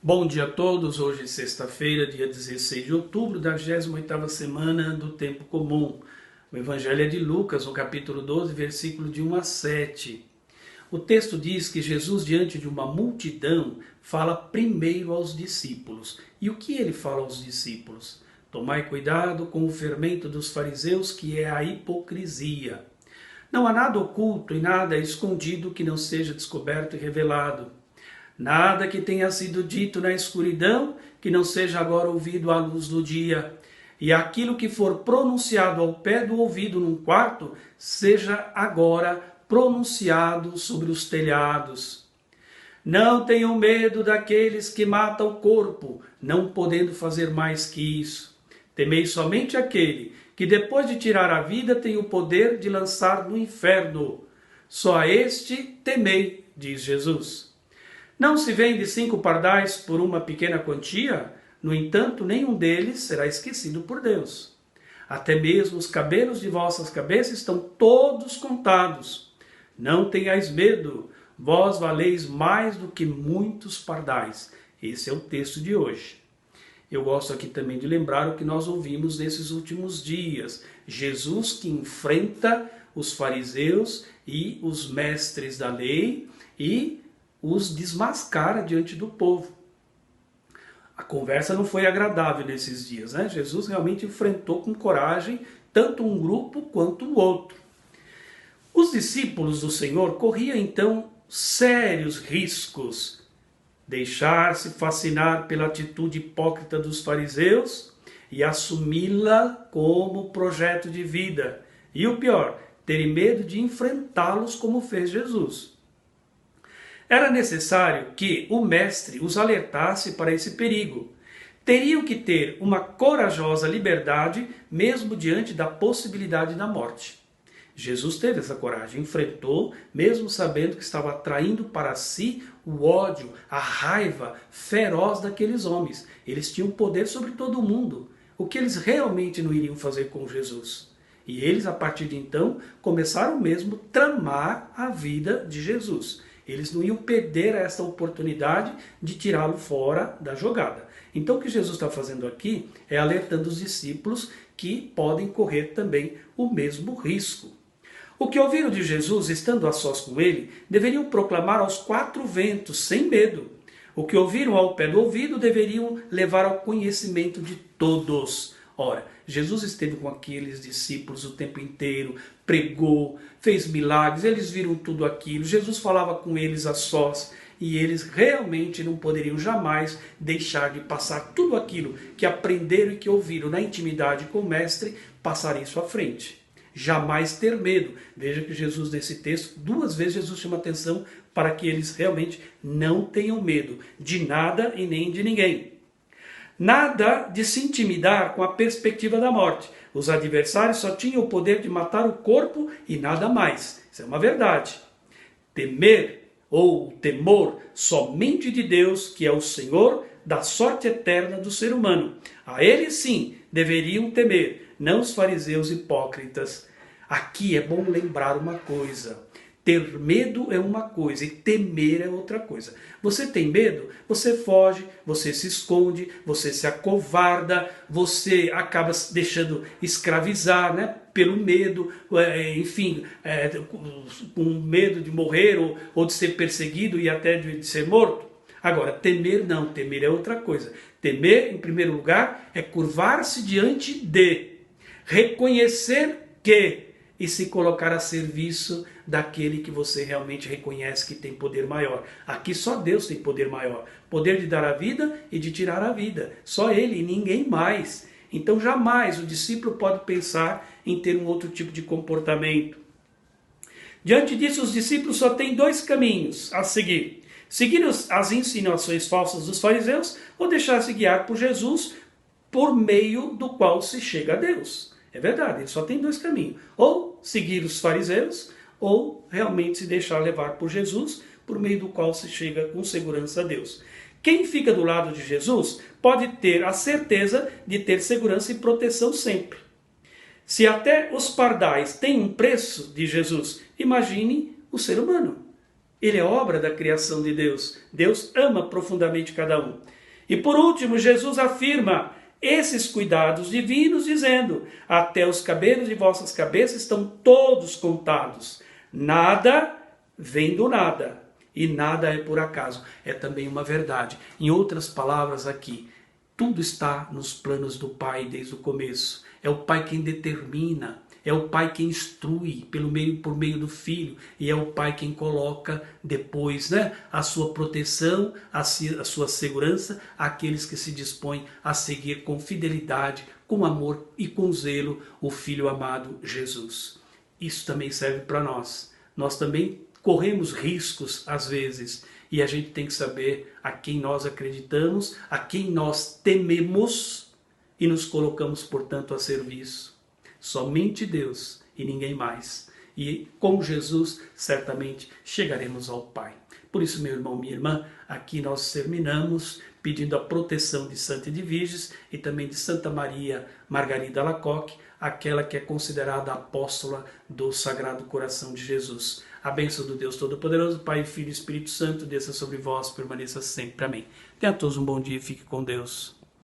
Bom dia a todos, hoje é sexta-feira, dia 16 de outubro da 28ª semana do Tempo Comum. O Evangelho é de Lucas, no capítulo 12, versículo de 1 a 7. O texto diz que Jesus, diante de uma multidão, fala primeiro aos discípulos. E o que ele fala aos discípulos? Tomai cuidado com o fermento dos fariseus, que é a hipocrisia. Não há nada oculto e nada escondido que não seja descoberto e revelado. Nada que tenha sido dito na escuridão, que não seja agora ouvido à luz do dia. E aquilo que for pronunciado ao pé do ouvido num quarto, seja agora pronunciado sobre os telhados. Não tenham medo daqueles que matam o corpo, não podendo fazer mais que isso. Temei somente aquele que depois de tirar a vida tem o poder de lançar no inferno. Só a este temei, diz Jesus. Não se vende 5 pardais por uma pequena quantia? No entanto, nenhum deles será esquecido por Deus. Até mesmo os cabelos de vossas cabeças estão todos contados. Não tenhais medo, vós valeis mais do que muitos pardais. Esse é o texto de hoje. Eu gosto aqui também de lembrar o que nós ouvimos nesses últimos dias. Jesus que enfrenta os fariseus e os mestres da lei e os desmascara diante do povo. A conversa não foi agradável nesses dias, né? Jesus realmente enfrentou com coragem tanto um grupo quanto o outro. Os discípulos do Senhor corriam então sérios riscos. Deixar-se fascinar pela atitude hipócrita dos fariseus e assumi-la como projeto de vida. E o pior, terem medo de enfrentá-los como fez Jesus. Era necessário que o mestre os alertasse para esse perigo. Teriam que ter uma corajosa liberdade, mesmo diante da possibilidade da morte. Jesus teve essa coragem, enfrentou, mesmo sabendo que estava atraindo para si o ódio, a raiva feroz daqueles homens. Eles tinham poder sobre todo mundo. O que eles realmente não iriam fazer com Jesus? E eles, a partir de então, começaram mesmo a tramar a vida de Jesus. Eles não iam perder essa oportunidade de tirá-lo fora da jogada. Então o que Jesus está fazendo aqui é alertando os discípulos que podem correr também o mesmo risco. O que ouviram de Jesus, estando a sós com ele, deveriam proclamar aos 4 ventos, sem medo. O que ouviram ao pé do ouvido, deveriam levar ao conhecimento de todos. Ora, Jesus esteve com aqueles discípulos o tempo inteiro, pregou, fez milagres, eles viram tudo aquilo, Jesus falava com eles a sós, e eles realmente não poderiam jamais deixar de passar tudo aquilo que aprenderam e que ouviram na intimidade com o Mestre, passar isso à frente. Jamais ter medo. Veja que Jesus, nesse texto, 2 vezes Jesus chama atenção para que eles realmente não tenham medo de nada e nem de ninguém. Nada de se intimidar com a perspectiva da morte. Os adversários só tinham o poder de matar o corpo e nada mais. Isso é uma verdade. Temer ou temor somente de Deus, que é o Senhor da sorte eterna do ser humano. A ele sim deveriam temer, não os fariseus hipócritas. Aqui é bom lembrar uma coisa. Ter medo é uma coisa e temer é outra coisa. Você tem medo? Você foge, você se esconde, você se acovarda, você acaba se deixando escravizar, né? Pelo medo, enfim, com medo de morrer ou de ser perseguido e até de ser morto. Agora, temer não, temer é outra coisa. Temer, em primeiro lugar, é curvar-se diante de, reconhecer que e se colocar a serviço daquele que você realmente reconhece que tem poder maior. Aqui só Deus tem poder maior. Poder de dar a vida e de tirar a vida. Só Ele e ninguém mais. Então jamais o discípulo pode pensar em ter um outro tipo de comportamento. Diante disso, os discípulos só têm 2 caminhos a seguir. Seguir as insinuações falsas dos fariseus ou deixar-se guiar por Jesus, por meio do qual se chega a Deus. É verdade, ele só tem 2 caminhos. Ou seguir os fariseus, ou realmente se deixar levar por Jesus, por meio do qual se chega com segurança a Deus. Quem fica do lado de Jesus pode ter a certeza de ter segurança e proteção sempre. Se até os pardais têm um preço de Jesus, imagine o ser humano. Ele é obra da criação de Deus. Deus ama profundamente cada um. E por último, Jesus afirma esses cuidados divinos, dizendo: até os cabelos de vossas cabeças estão todos contados. Nada vem do nada, e nada é por acaso. É também uma verdade. Em outras palavras aqui, tudo está nos planos do Pai desde o começo. É o Pai quem determina, é o Pai quem instrui por meio do Filho, e é o Pai quem coloca depois, a sua proteção, a sua segurança àqueles que se dispõem a seguir com fidelidade, com amor e com zelo o Filho amado Jesus. Isso também serve para nós. Nós também corremos riscos às vezes, e a gente tem que saber a quem nós acreditamos, a quem nós tememos, e nos colocamos, portanto, a serviço. Somente Deus e ninguém mais. E com Jesus, certamente, chegaremos ao Pai. Por isso, meu irmão, minha irmã, aqui nós terminamos pedindo a proteção de Santa Edviges e também de Santa Maria Margarida Alacoque, aquela que é considerada a apóstola do Sagrado Coração de Jesus. A bênção do Deus Todo-Poderoso, Pai, Filho e Espírito Santo, desça sobre vós, permaneça sempre. Amém. Tenha a todos um bom dia e fique com Deus.